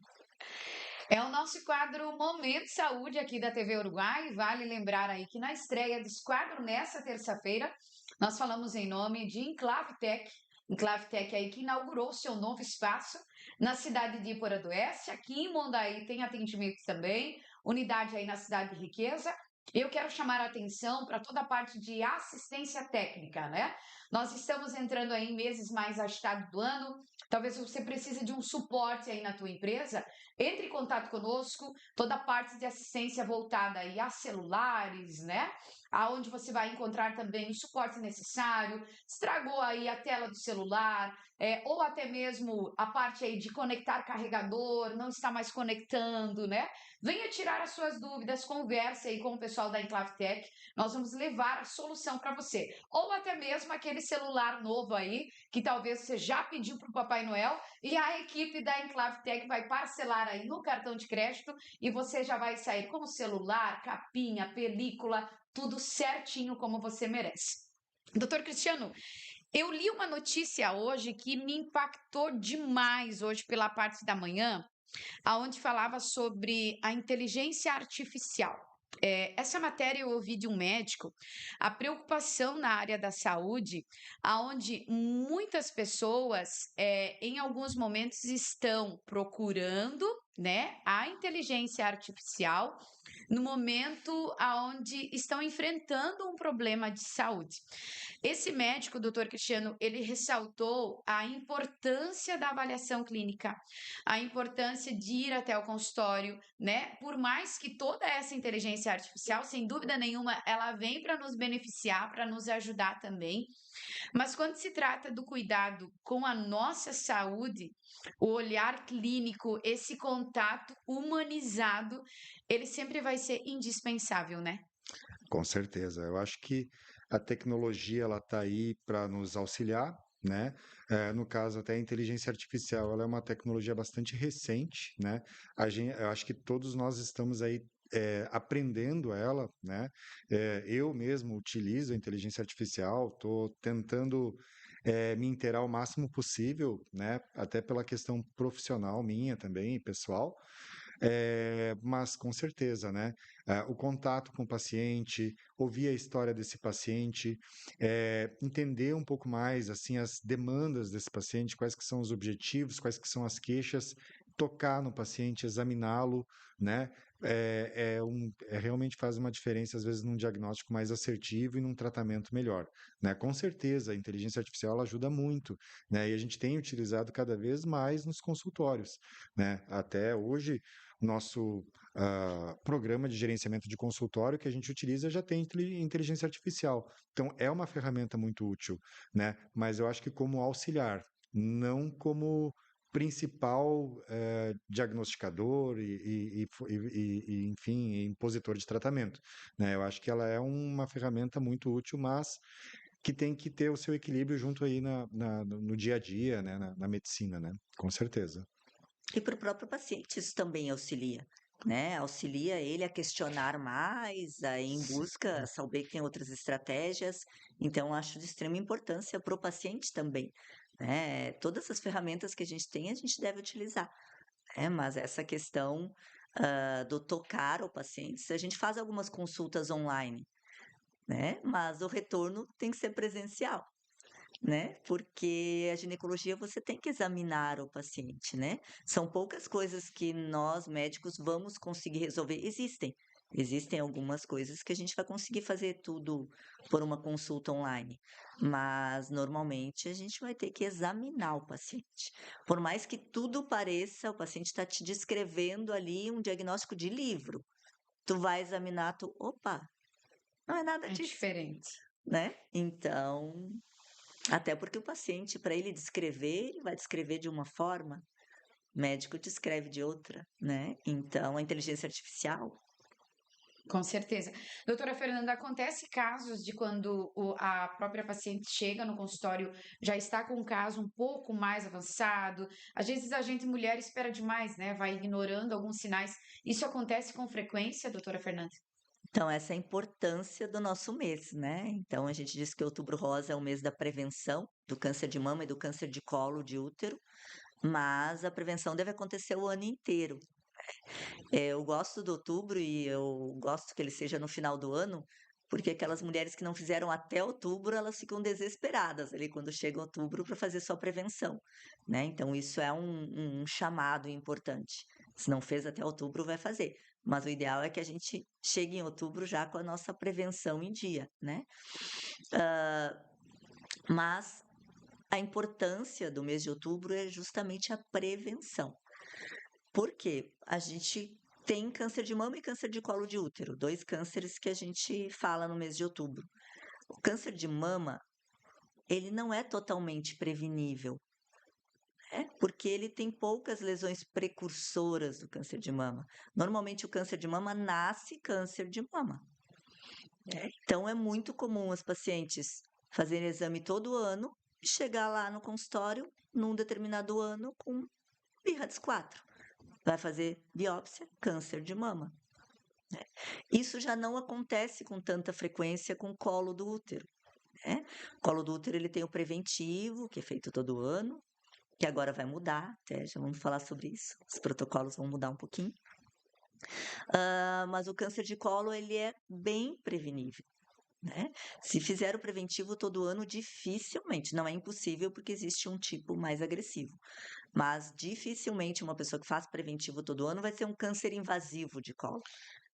É o nosso quadro Momento Saúde aqui da TV Uruguai. Vale lembrar aí que na estreia desse quadro, nessa terça-feira, nós falamos em nome de Enclavtec. Enclavtec aí que inaugurou seu novo espaço na cidade de Iporã do Oeste. Aqui em Mondaí tem atendimento também, unidade aí na cidade de Riqueza. Eu quero chamar a atenção para toda a parte de assistência técnica, né? Nós estamos entrando aí em meses mais agitados do ano. Talvez você precise de um suporte aí na tua empresa. Entre em contato conosco, toda a parte de assistência voltada aí a celulares, né? Aonde você vai encontrar também o suporte necessário, estragou aí a tela do celular, ou até mesmo a parte aí de conectar carregador, não está mais conectando, né? Venha tirar as suas dúvidas, converse aí com o pessoal da Enclavtec, nós vamos levar a solução para você. Ou até mesmo aquele celular novo aí, que talvez você já pediu para o Papai Noel, e a equipe da Enclavtec vai parcelar aí no cartão de crédito e você já vai sair com o celular, capinha, película, tudo certinho como você merece. Doutor Cristiano, eu li uma notícia hoje que me impactou demais hoje pela parte da manhã, aonde falava sobre a inteligência artificial. Essa matéria eu ouvi de um médico, a preocupação na área da saúde, aonde muitas pessoas, em alguns momentos, estão procurando, né, a inteligência artificial no momento aonde estão enfrentando um problema de saúde. Esse médico, o doutor Cristiano, ele ressaltou a importância da avaliação clínica, a importância de ir até o consultório, né? Por mais que toda essa inteligência artificial, sem dúvida nenhuma, ela vem para nos beneficiar, para nos ajudar também. Mas quando se trata do cuidado com a nossa saúde, o olhar clínico, esse contato humanizado, ele sempre vai ser indispensável, né? Com certeza. Eu acho que a tecnologia ela está aí para nos auxiliar, né? No caso, até a inteligência artificial, ela é uma tecnologia bastante recente, né? Eu acho que todos nós estamos aí aprendendo ela, né? Eu mesmo utilizo a inteligência artificial, estou tentando me inteirar o máximo possível, né? Até pela questão profissional minha também, pessoal. Mas com certeza, né? O contato com o paciente, ouvir a história desse paciente, entender um pouco mais assim as demandas desse paciente, quais que são os objetivos, quais que são as queixas, tocar no paciente, examiná-lo, né? Realmente faz uma diferença às vezes num diagnóstico mais assertivo e num tratamento melhor, né? Com certeza, a inteligência artificial ela ajuda muito, né? E a gente tem utilizado cada vez mais nos consultórios, né? Até hoje o nosso programa de gerenciamento de consultório que a gente utiliza já tem inteligência artificial. Então, é uma ferramenta muito útil, né? Mas eu acho que como auxiliar, não como principal diagnosticador enfim, impositor de tratamento, né? Eu acho que ela é uma ferramenta muito útil, mas que tem que ter o seu equilíbrio junto aí no dia a dia, né? Na medicina, né? Com certeza. E para o próprio paciente isso também auxilia, né? Auxilia ele a questionar mais, a ir em busca, saber que tem outras estratégias. Então, acho de extrema importância para o paciente também, né? Todas as ferramentas que a gente deve utilizar, né? Mas essa questão, do tocar o paciente, a gente faz algumas consultas online, né? Mas o retorno tem que ser presencial. né? Porque a ginecologia você tem que examinar o paciente, né? São poucas coisas que nós médicos vamos conseguir resolver. Existem algumas coisas que a gente vai conseguir fazer tudo por uma consulta online, mas normalmente a gente vai ter que examinar o paciente. Por mais que tudo pareça, o paciente está te descrevendo ali um diagnóstico de livro. Tu vai examinar, opa, não é nada É disso, diferente. né? Então, até porque o paciente, para ele descrever, ele vai descrever de uma forma, o médico descreve de outra, né? Então, a inteligência artificial. Com certeza. Doutora Fernanda, acontece casos de quando a própria paciente chega no consultório, já está com um caso um pouco mais avançado. Às vezes a gente, mulher, espera demais, né? Vai ignorando alguns sinais. Isso acontece com frequência, doutora Fernanda? Então, essa é a importância do nosso mês, né? Então, a gente diz que Outubro Rosa é o mês da prevenção do câncer de mama e do câncer de colo de útero, mas a prevenção deve acontecer o ano inteiro. Eu gosto do outubro e eu gosto que ele seja no final do ano, porque aquelas mulheres que não fizeram até outubro, elas ficam desesperadas ali quando chega outubro para fazer sua prevenção, né? Então, isso é um chamado importante. Se não fez até outubro, vai fazer. Mas o ideal é que a gente chegue em outubro já com a nossa prevenção em dia, né? Mas a importância do mês de outubro é justamente a prevenção. Por quê? A gente tem câncer de mama e câncer de colo de útero, dois cânceres que a gente fala no mês de outubro. O câncer de mama, ele não é totalmente prevenível, né? Porque ele tem poucas lesões precursoras do câncer de mama. Normalmente o câncer de mama nasce câncer de mama, né? Então é muito comum as pacientes fazerem exame todo ano e chegar lá no consultório num determinado ano com BIRADS 4. Vai fazer biópsia, câncer de mama. Isso já não acontece com tanta frequência com o colo do útero, né? O colo do útero ele tem o preventivo, que é feito todo ano, que agora vai mudar, até já vamos falar sobre isso. Os protocolos vão mudar um pouquinho. Mas o câncer de colo ele é bem prevenível, né? Se fizer o preventivo todo ano, dificilmente, não é impossível porque existe um tipo mais agressivo, mas dificilmente uma pessoa que faz preventivo todo ano vai ter um câncer invasivo de colo.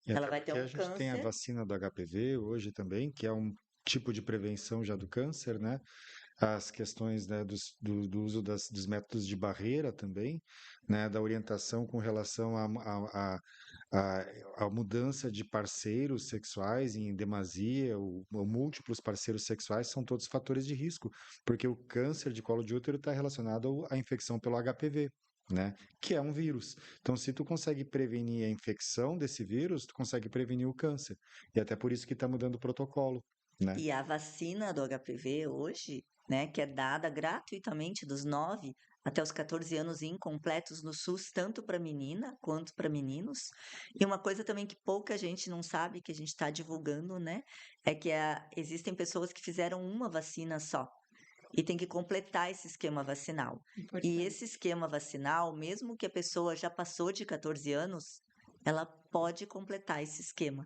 E Ela até vai ter porque a um gente tem a câncer. vacina do HPV hoje também, que é um tipo de prevenção já do câncer, né? As questões, né, do uso dos métodos de barreira também, né, da orientação com relação à mudança de parceiros sexuais em demasia ou múltiplos parceiros sexuais são todos fatores de risco, porque o câncer de colo de útero está relacionado à infecção pelo HPV. Né? Que é um vírus. Então, se tu consegue prevenir a infecção desse vírus, tu consegue prevenir o câncer. E até por isso que está mudando o protocolo, né? E a vacina do HPV hoje, né, que é dada gratuitamente dos 9 até os 14 anos incompletos no SUS, tanto para menina quanto para meninos. E uma coisa também que pouca gente não sabe, que a gente está divulgando, né, é que existem pessoas que fizeram uma vacina só e tem que completar esse esquema vacinal. E Importante. esse esquema vacinal, mesmo que a pessoa já passou de 14 anos, ela pode completar esse esquema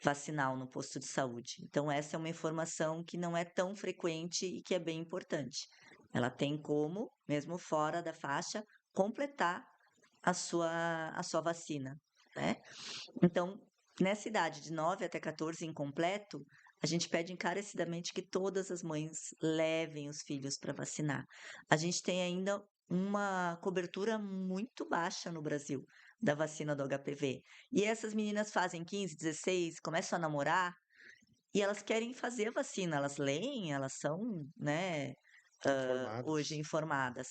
vacinal no posto de saúde. Então, essa é uma informação que não é tão frequente e que é bem importante. Ela tem como, mesmo fora da faixa, completar a sua vacina, né? Então, nessa idade de 9 até 14 incompleto, a gente pede encarecidamente que todas as mães levem os filhos para vacinar. A gente tem ainda uma cobertura muito baixa no Brasil da vacina do HPV. E essas meninas fazem 15, 16, começam a namorar e elas querem fazer a vacina. Elas leem, elas são, né, hoje Informados. informadas.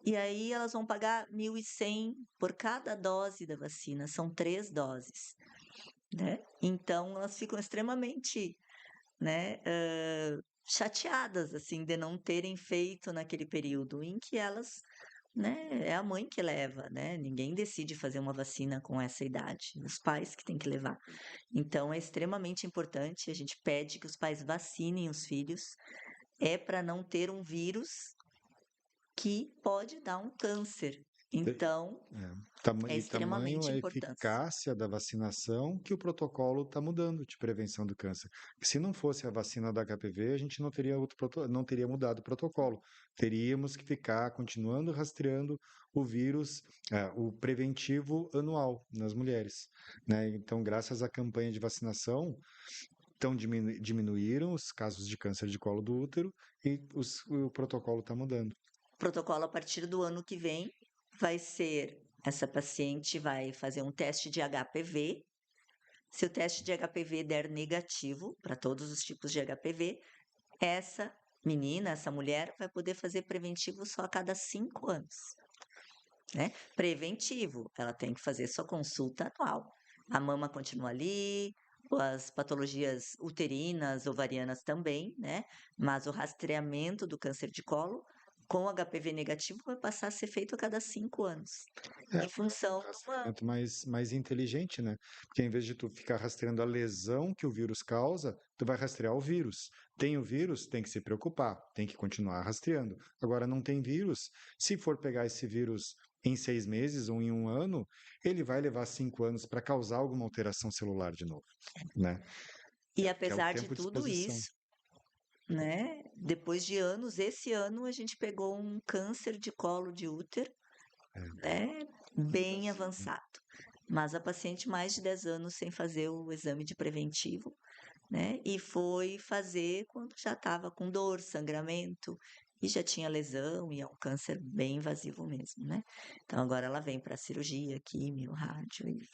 E aí elas vão pagar 1.100 por cada dose da vacina, são 3 doses, né? Então elas ficam extremamente, né, chateadas assim de não terem feito naquele período em que elas, né, é a mãe que leva, né? Ninguém decide fazer uma vacina com essa idade, os pais que têm que levar. Então é extremamente importante, a gente pede que os pais vacinem os filhos, é para não ter um vírus que pode dar um câncer, Então, é E tamanho extremamente a importante. eficácia da vacinação que o protocolo está mudando de prevenção do câncer. Se não fosse a vacina da HPV, a gente não teria não teria mudado o protocolo. Teríamos que ficar continuando rastreando o vírus, o preventivo anual nas mulheres, né? Então, graças à campanha de vacinação, diminuíram os casos de câncer de colo do útero e o protocolo está mudando. O protocolo, a partir do ano que vem, vai ser: essa paciente vai fazer um teste de HPV. Se o teste de HPV der negativo para todos os tipos de HPV, essa menina, essa mulher, vai poder fazer preventivo só a cada 5 anos, né? Preventivo, ela tem que fazer sua consulta anual. A mama continua ali, as patologias uterinas, ovarianas também, né? Mas o rastreamento do câncer de colo com HPV negativo vai passar a ser feito a cada 5 anos, em função de uma. Rastreamento mais inteligente, né? Porque em vez de tu ficar rastreando a lesão que o vírus causa, tu vai rastrear o vírus. Tem o vírus, tem que se preocupar, tem que continuar rastreando. Agora, não tem vírus, se for pegar esse vírus em 6 meses ou em um ano, ele vai levar 5 anos para causar alguma alteração celular de novo, né? E Que é o apesar de tempo de tudo exposição. isso, né? Depois de anos, esse ano a gente pegou um câncer de colo de útero, né? Bem avançado. Mas a paciente mais de 10 anos sem fazer o exame de preventivo, né? E foi fazer quando já estava com dor, sangramento e já tinha lesão e é um câncer bem invasivo mesmo, né? Então agora ela vem para cirurgia, químio, rádio e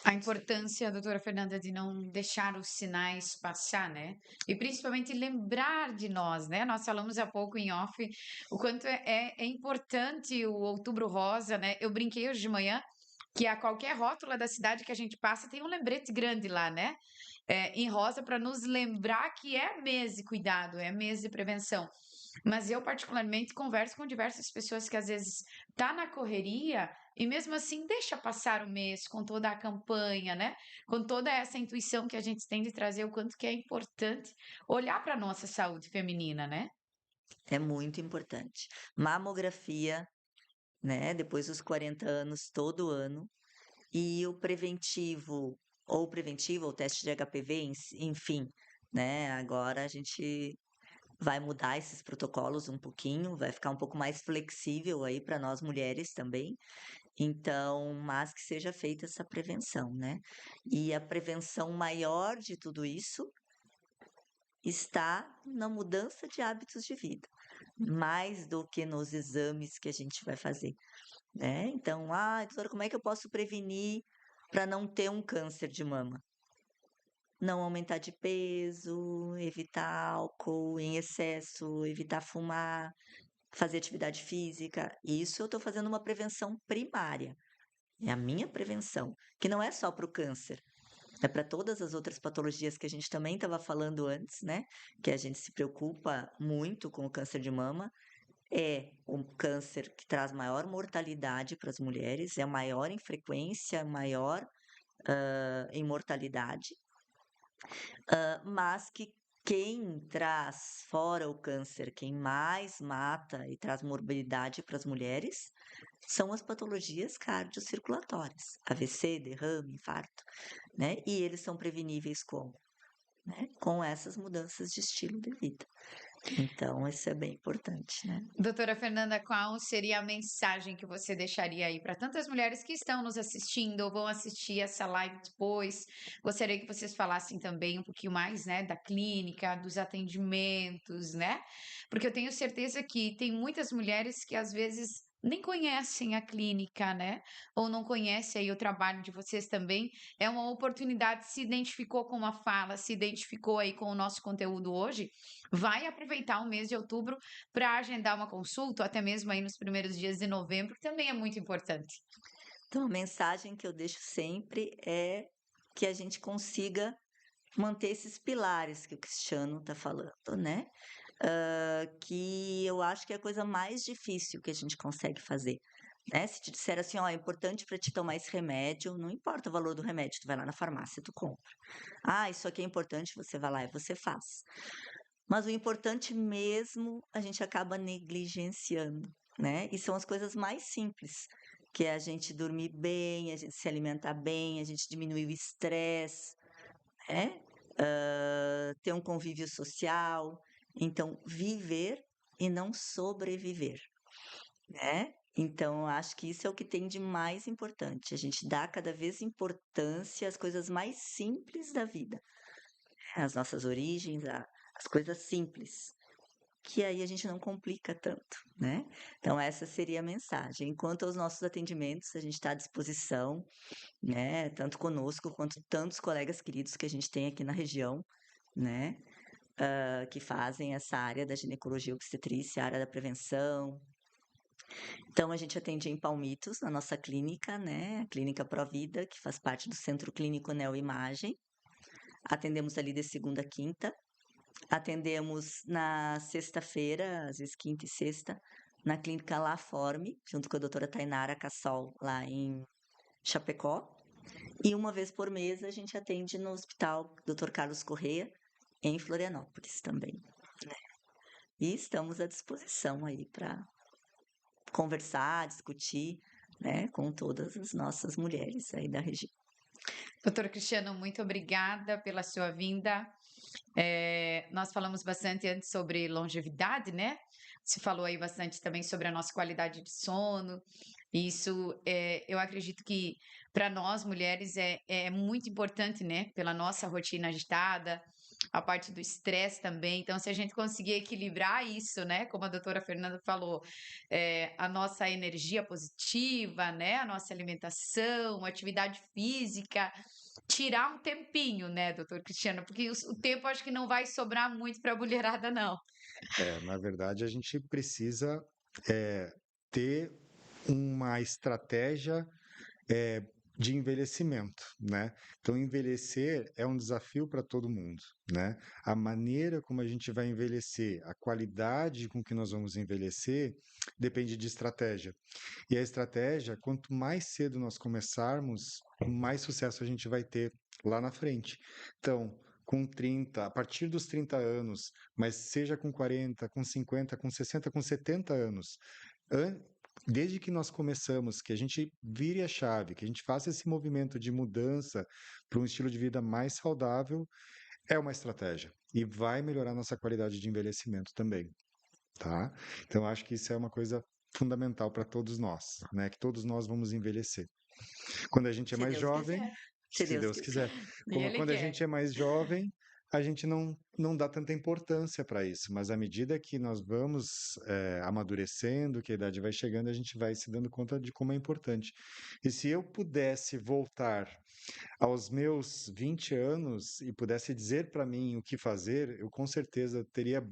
A importância, doutora Fernanda, de não deixar os sinais passar, né? E principalmente lembrar de nós, né? Nós falamos há pouco em off o quanto é importante o Outubro Rosa, né? Eu brinquei hoje de manhã que a qualquer rótula da cidade que a gente passa tem um lembrete grande lá, né? Em rosa para nos lembrar que é mês de cuidado, é mês de prevenção. Mas eu, particularmente, converso com diversas pessoas que às vezes tá na correria e mesmo assim deixa passar o mês com toda a campanha, né? Com toda essa intuição que a gente tem de trazer o quanto que é importante olhar para a nossa saúde feminina, né? é muito importante. Mamografia, né? Depois dos 40 anos, todo ano. E o preventivo, ou teste de HPV, enfim, né? Agora a gente vai mudar esses protocolos um pouquinho, vai ficar um pouco mais flexível aí para nós mulheres também. Então, mas que seja feita essa prevenção, né? E a prevenção maior de tudo isso está na mudança de hábitos de vida, mais do que nos exames que a gente vai fazer, né? Então, doutora, como é que eu posso prevenir para não ter um câncer de mama? Não aumentar de peso, evitar álcool em excesso, evitar fumar, fazer atividade física. Isso eu estou fazendo uma prevenção primária. É a minha prevenção, que não é só para o câncer, é para todas as outras patologias que a gente também estava falando antes, né? Que a gente se preocupa muito com o câncer de mama. É um câncer que traz maior mortalidade para as mulheres, é maior em frequência, maior em mortalidade, mas que quem traz, fora o câncer, quem mais mata e traz morbidade para as mulheres são as patologias cardiocirculatórias, AVC, derrame, infarto, né? E eles são preveníveis como? Né? Com essas mudanças de estilo de vida. Então, isso é bem importante, né? Doutora Fernanda, qual seria a mensagem que você deixaria aí para tantas mulheres que estão nos assistindo ou vão assistir essa live depois? Gostaria que vocês falassem também um pouquinho mais, né, da clínica, dos atendimentos, né? Porque eu tenho certeza que tem muitas mulheres que às vezes nem conhecem a clínica, né? Ou não conhecem aí o trabalho de vocês também. É uma oportunidade, se identificou com uma fala, se identificou aí com o nosso conteúdo hoje, vai aproveitar o mês de outubro para agendar uma consulta, ou até mesmo aí nos primeiros dias de novembro, que também é muito importante. Então, a mensagem que eu deixo sempre é que a gente consiga manter esses pilares que o Cristiano está falando, né? Que eu acho que é a coisa mais difícil que a gente consegue fazer. Né? Se te disser assim, ó, é importante para te tomar esse remédio, não importa o valor do remédio, tu vai lá na farmácia, tu compra. Isso aqui é importante, você vai lá e você faz. Mas o importante mesmo a gente acaba negligenciando, né? E são as coisas mais simples. que é a gente dormir bem, a gente se alimentar bem, a gente diminuir o estresse, né? Ter um convívio social. Então, viver e não sobreviver, né? Então, eu acho que isso é o que tem de mais importante. A gente dá cada vez importância às coisas mais simples da vida, né? As nossas origens, as coisas simples, que aí a gente não complica tanto, né? Então, essa seria a mensagem. Enquanto aos nossos atendimentos, a gente está à disposição, né? Tanto conosco quanto tantos colegas queridos que a gente tem aqui na região, né? Que fazem essa área da ginecologia obstetrícia, a área da prevenção. Então, a gente atende em Palmitos, na nossa clínica, né? A Clínica Provida, que faz parte do Centro Clínico Neoimagem. Atendemos ali de segunda a quinta. Atendemos na sexta-feira, às vezes quinta e sexta, na Clínica La Forme, junto com a doutora Tainara Cassol, lá em Chapecó. E uma vez por mês a gente atende no Hospital Dr. Carlos Corrêa, em Florianópolis também, né? E estamos à disposição aí para conversar, discutir, né, com todas as nossas mulheres aí da região. Doutor Cristiano, muito obrigada pela sua vinda. Nós falamos bastante antes sobre longevidade, né? Você falou aí bastante também sobre a nossa qualidade de sono. Isso, eu acredito que para nós mulheres é muito importante, né? Pela nossa rotina agitada, a parte do estresse também. Então, se a gente conseguir equilibrar isso, né? Como a doutora Fernanda falou, a nossa energia positiva, né? A nossa alimentação, atividade física, tirar um tempinho, né, doutor Cristiano? Porque o tempo acho que não vai sobrar muito para a mulherada, não. Na verdade, a gente precisa ter uma estratégia eh, de envelhecimento, né? Então, envelhecer é um desafio para todo mundo, né? A maneira como a gente vai envelhecer, a qualidade com que nós vamos envelhecer, depende de estratégia. E a estratégia, quanto mais cedo nós começarmos, mais sucesso a gente vai ter lá na frente. Então, com 30, a partir dos 30 anos, mas seja com 40, com 50, com 60, com 70 anos, an- desde que nós começamos, que a gente vire a chave, que a gente faça esse movimento de mudança para um estilo de vida mais saudável, é uma estratégia e vai melhorar nossa qualidade de envelhecimento também, tá? Então, acho que isso é uma coisa fundamental para todos nós, né? Que todos nós vamos envelhecer. Quando a gente é Se mais Deus jovem, quiser. Se se Deus Deus quiser. quiser. E ele Quando a quer. gente é mais jovem, a gente não dá tanta importância para isso, mas à medida que nós vamos amadurecendo, que a idade vai chegando, a gente vai se dando conta de como é importante. E se eu pudesse voltar aos meus 20 anos e pudesse dizer para mim o que fazer, eu com certeza teria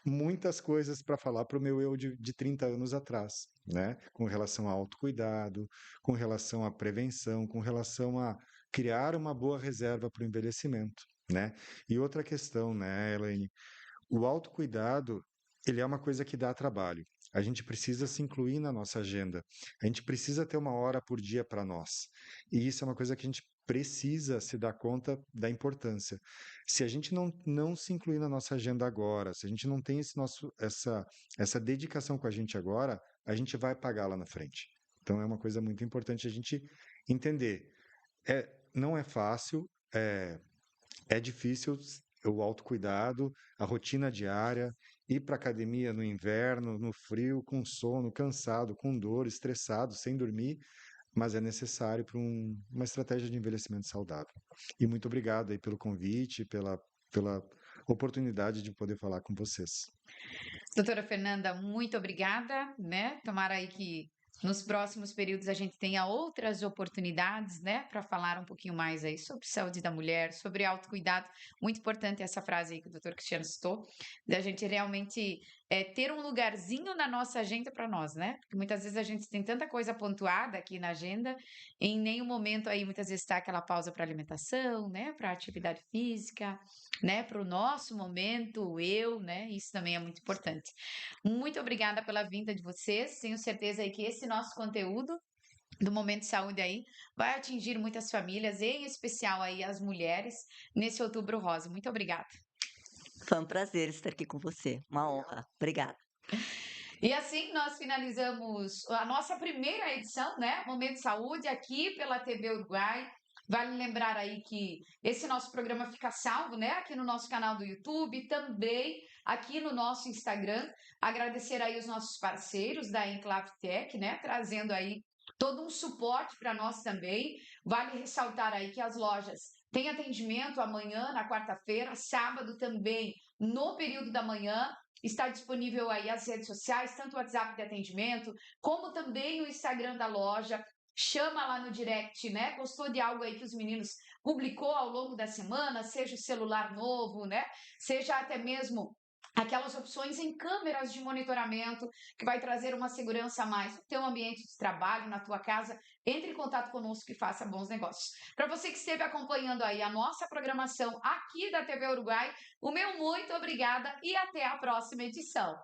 muitas coisas para falar para o meu eu de 30 anos atrás, né? Com relação ao autocuidado, com relação à prevenção, com relação a criar uma boa reserva para o envelhecimento, né? E outra questão, né, Elaine? O autocuidado, ele é uma coisa que dá trabalho. A gente precisa se incluir na nossa agenda. A gente precisa ter uma hora por dia para nós. E isso é uma coisa que a gente precisa se dar conta da importância. Se a gente não se incluir na nossa agenda agora, se a gente não tem essa dedicação com a gente agora, a gente vai pagar lá na frente. Então é uma coisa muito importante a gente entender. Não é fácil, é difícil o autocuidado, a rotina diária, ir para academia no inverno, no frio, com sono, cansado, com dor, estressado, sem dormir, mas é necessário para uma estratégia de envelhecimento saudável. E muito obrigado aí pelo convite, pela oportunidade de poder falar com vocês. Doutora Fernanda, muito obrigada, né? Tomara aí que nos próximos períodos a gente tenha outras oportunidades, né, para falar um pouquinho mais aí sobre saúde da mulher, sobre autocuidado. Muito importante essa frase aí que o doutor Cristiano citou, da gente realmente ter um lugarzinho na nossa agenda para nós, né? Porque muitas vezes a gente tem tanta coisa pontuada aqui na agenda, em nenhum momento aí muitas vezes está aquela pausa para alimentação, né, para atividade física, né, para o nosso momento, o eu, né? Isso também é muito importante. Muito obrigada pela vinda de vocês. Tenho certeza aí que esse nosso conteúdo do Momento Saúde aí vai atingir muitas famílias, em especial aí as mulheres, nesse Outubro Rosa. Muito obrigada. Foi um prazer estar aqui com você. Uma honra. Obrigada. E assim nós finalizamos a nossa primeira edição, né? Momento Saúde, aqui pela TV Uruguai. Vale lembrar aí que esse nosso programa fica salvo, né? Aqui no nosso canal do YouTube, também aqui no nosso Instagram. Agradecer aí os nossos parceiros da Enclave Tech, né? Trazendo aí todo um suporte para nós também. Vale ressaltar aí que as lojas têm atendimento amanhã, na quarta-feira, sábado também, no período da manhã. Está disponível aí as redes sociais, tanto o WhatsApp de atendimento, como também o Instagram da loja. Chama lá no direct, né? Gostou de algo aí que os meninos publicou ao longo da semana, seja o celular novo, né? Seja até mesmo aquelas opções em câmeras de monitoramento que vai trazer uma segurança a mais no teu ambiente de trabalho, na tua casa. Entre em contato conosco e faça bons negócios. Para você que esteve acompanhando aí a nossa programação aqui da TV Uruguai, o meu muito obrigada e até a próxima edição.